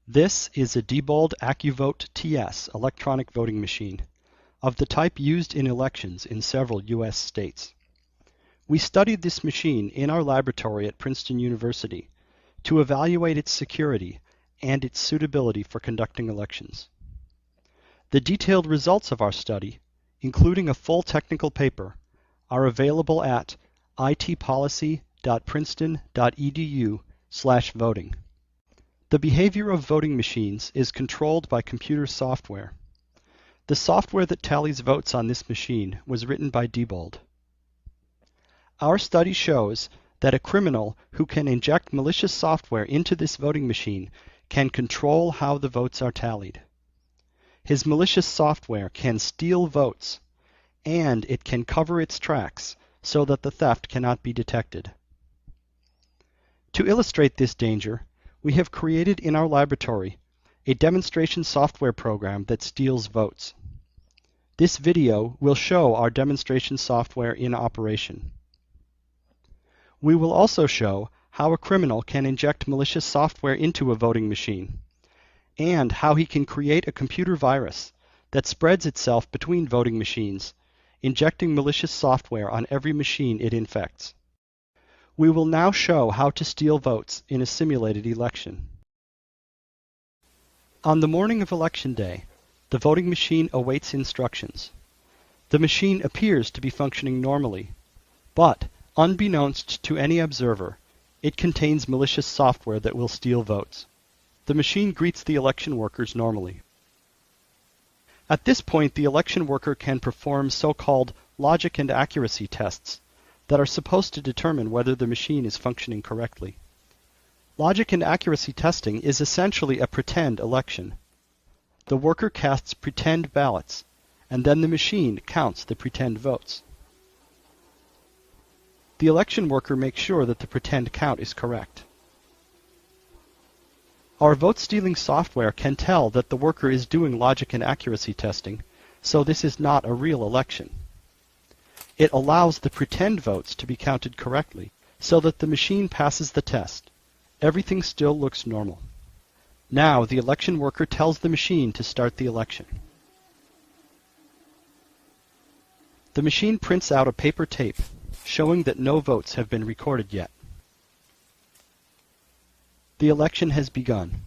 This is a Diebold AccuVote TS electronic voting machine of the type used in elections in several U.S. states. We studied this machine in our laboratory at Princeton University to evaluate its security and its suitability for conducting elections. The detailed results of our study, including a full technical paper, are available at itpolicy.princeton.edu/voting. The behavior of voting machines is controlled by computer software. The software that tallies votes on this machine was written by Diebold. Our study shows that a criminal who can inject malicious software into this voting machine can control how the votes are tallied. His malicious software can steal votes, and it can cover its tracks so that the theft cannot be detected. To illustrate this danger, we have created in our laboratory a demonstration software program that steals votes. This video will show our demonstration software in operation. We will also show how a criminal can inject malicious software into a voting machine, and how he can create a computer virus that spreads itself between voting machines, injecting malicious software on every machine it infects. We will now show how to steal votes in a simulated election. On the morning of Election Day, the voting machine awaits instructions. The machine appears to be functioning normally, but unbeknownst to any observer, it contains malicious software that will steal votes. The machine greets the election workers normally. At this point, the election worker can perform so-called logic and accuracy tests that are supposed to determine whether the machine is functioning correctly. Logic and accuracy testing is essentially a pretend election. The worker casts pretend ballots, and then the machine counts the pretend votes. The election worker makes sure that the pretend count is correct. Our vote-stealing software can tell that the worker is doing logic and accuracy testing, so this is not a real election. It allows the pretend votes to be counted correctly, so that the machine passes the test. Everything still looks normal. Now the election worker tells the machine to start the election. The machine prints out a paper tape showing that no votes have been recorded yet. The election has begun.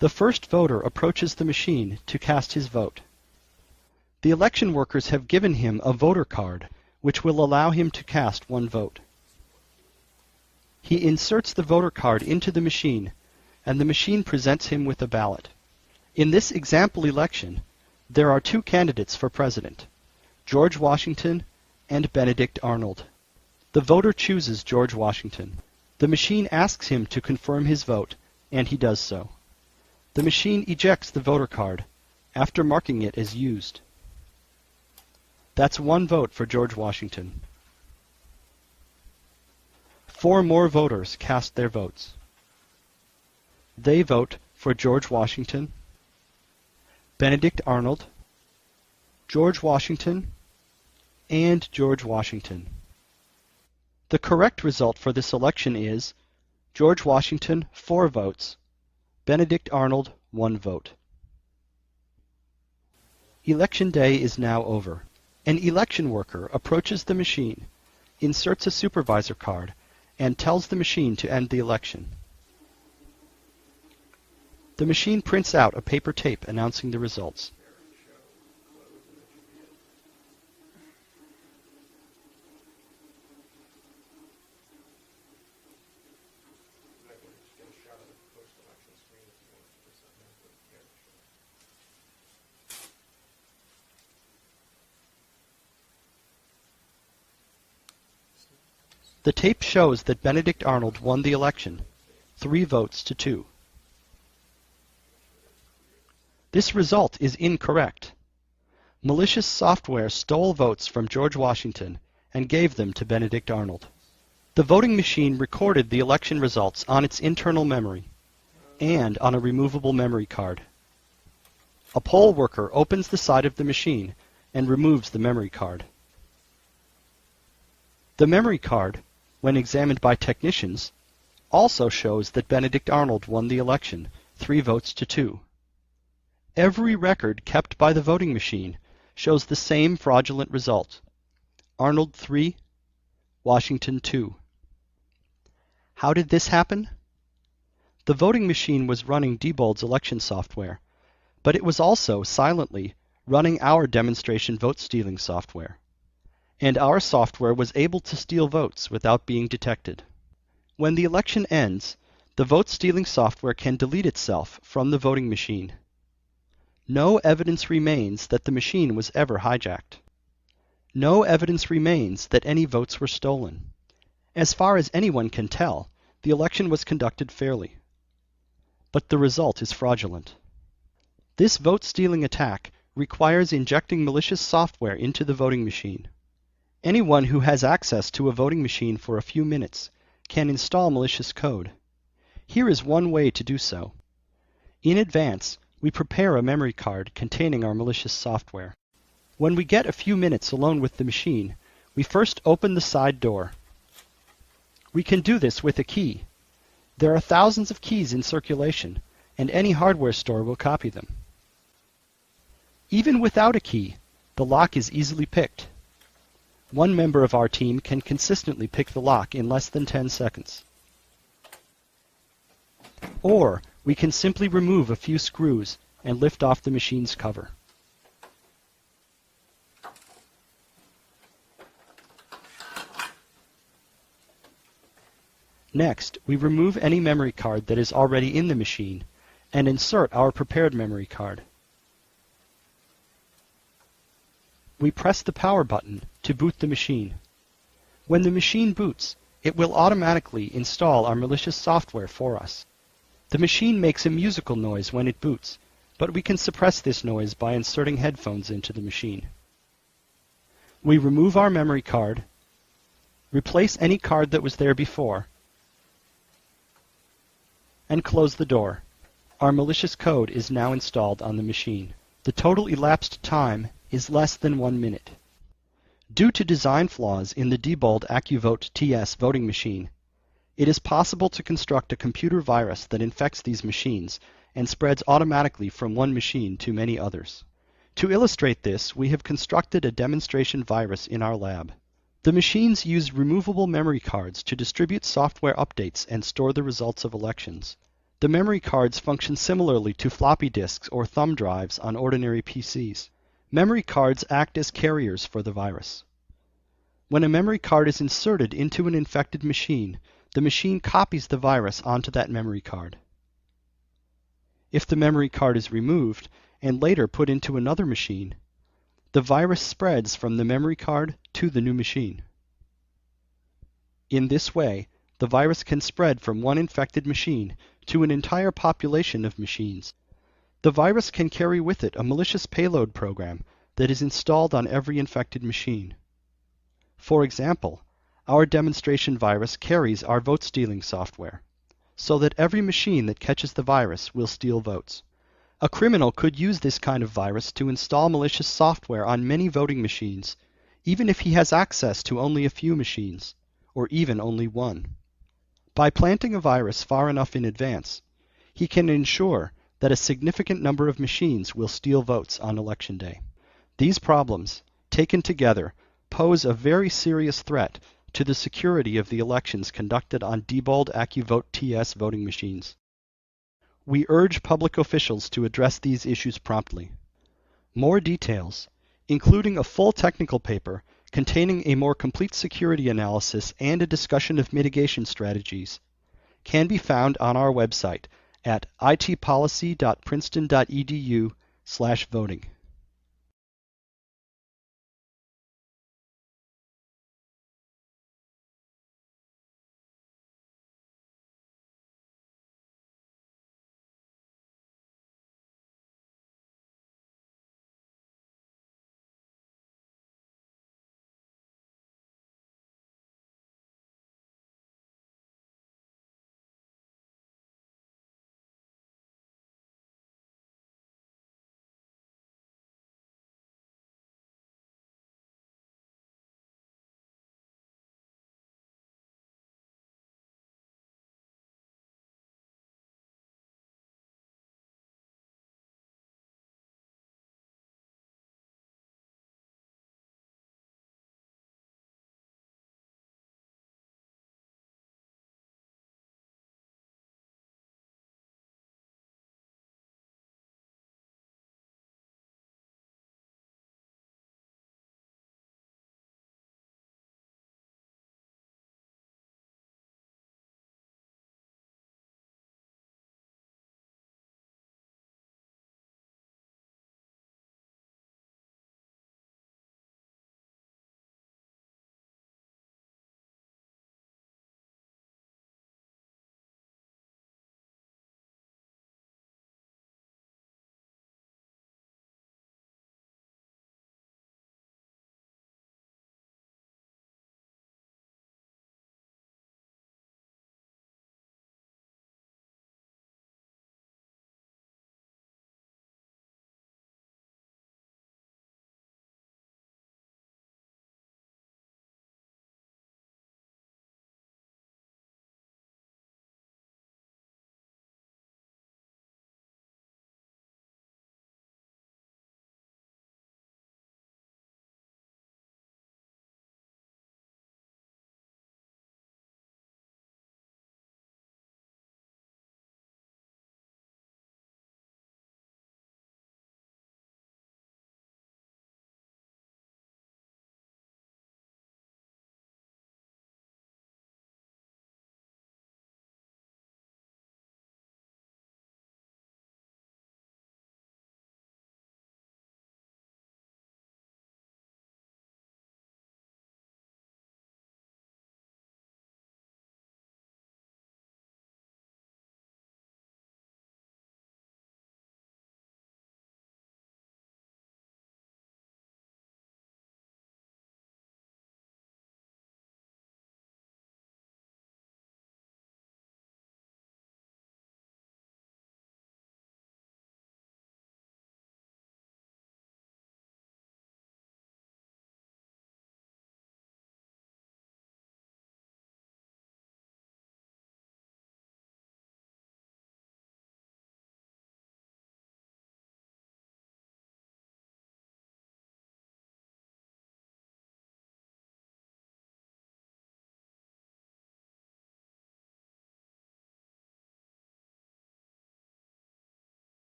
The first voter approaches the machine to cast his vote. The election workers have given him a voter card, which will allow him to cast one vote. He inserts the voter card into the machine, and the machine presents him with a ballot. In this example election, there are two candidates for president, George Washington and Benedict Arnold. The voter chooses George Washington. The machine asks him to confirm his vote, and he does so. The machine ejects the voter card after marking it as used. That's one vote for George Washington. 4 more voters cast their votes. They vote for George Washington, Benedict Arnold, George Washington, and George Washington. The correct result for this election is George Washington 4 votes, Benedict Arnold 1 vote. Election day is now over. An election worker approaches the machine, inserts a supervisor card, and tells the machine to end the election. The machine prints out a paper tape announcing the results. The tape shows that Benedict Arnold won the election, 3 votes to 2. This result is incorrect. Malicious software stole votes from George Washington and gave them to Benedict Arnold. The voting machine recorded the election results on its internal memory and on a removable memory card. A poll worker opens the side of the machine and removes the memory card. The memory card, when examined by technicians, also shows that Benedict Arnold won the election, 3 votes to 2. Every record kept by the voting machine shows the same fraudulent result. Arnold 3, Washington 2. How did this happen? The voting machine was running Diebold's election software, but it was also silently running our demonstration vote stealing software. And our software was able to steal votes without being detected. When the election ends, the vote stealing software can delete itself from the voting machine. No evidence remains that the machine was ever hijacked. No evidence remains that any votes were stolen. As far as anyone can tell, the election was conducted fairly. But the result is fraudulent. This vote-stealing attack requires injecting malicious software into the voting machine. Anyone who has access to a voting machine for a few minutes can install malicious code. Here is one way to do so. In advance, we prepare a memory card containing our malicious software. When we get a few minutes alone with the machine, we first open the side door. We can do this with a key. There are thousands of keys in circulation, and any hardware store will copy them. Even without a key, the lock is easily picked. One member of our team can consistently pick the lock in less than 10 seconds. Or we can simply remove a few screws and lift off the machine's cover. Next, we remove any memory card that is already in the machine and insert our prepared memory card. We press the power button to boot the machine. When the machine boots, it will automatically install our malicious software for us. The machine makes a musical noise when it boots, but we can suppress this noise by inserting headphones into the machine. We remove our memory card, replace any card that was there before, and close the door. Our malicious code is now installed on the machine. The total elapsed time is less than 1 minute. Due to design flaws in the Diebold AccuVote TS voting machine, it is possible to construct a computer virus that infects these machines and spreads automatically from one machine to many others. To illustrate this, we have constructed a demonstration virus in our lab. The machines use removable memory cards to distribute software updates and store the results of elections. The memory cards function similarly to floppy disks or thumb drives on ordinary PCs. Memory cards act as carriers for the virus. When a memory card is inserted into an infected machine, the machine copies the virus onto that memory card. If the memory card is removed and later put into another machine, the virus spreads from the memory card to the new machine. In this way, the virus can spread from one infected machine to an entire population of machines. The virus can carry with it a malicious payload program that is installed on every infected machine. For example, our demonstration virus carries our vote-stealing software, so that every machine that catches the virus will steal votes. A criminal could use this kind of virus to install malicious software on many voting machines, even if he has access to only a few machines, or even only one. By planting a virus far enough in advance, he can ensure that a significant number of machines will steal votes on Election Day. These problems, taken together, pose a very serious threat to the security of the elections conducted on Diebold AccuVote TS voting machines. We urge public officials to address these issues promptly. More details, including a full technical paper containing a more complete security analysis and a discussion of mitigation strategies, can be found on our website at itpolicy.princeton.edu/voting.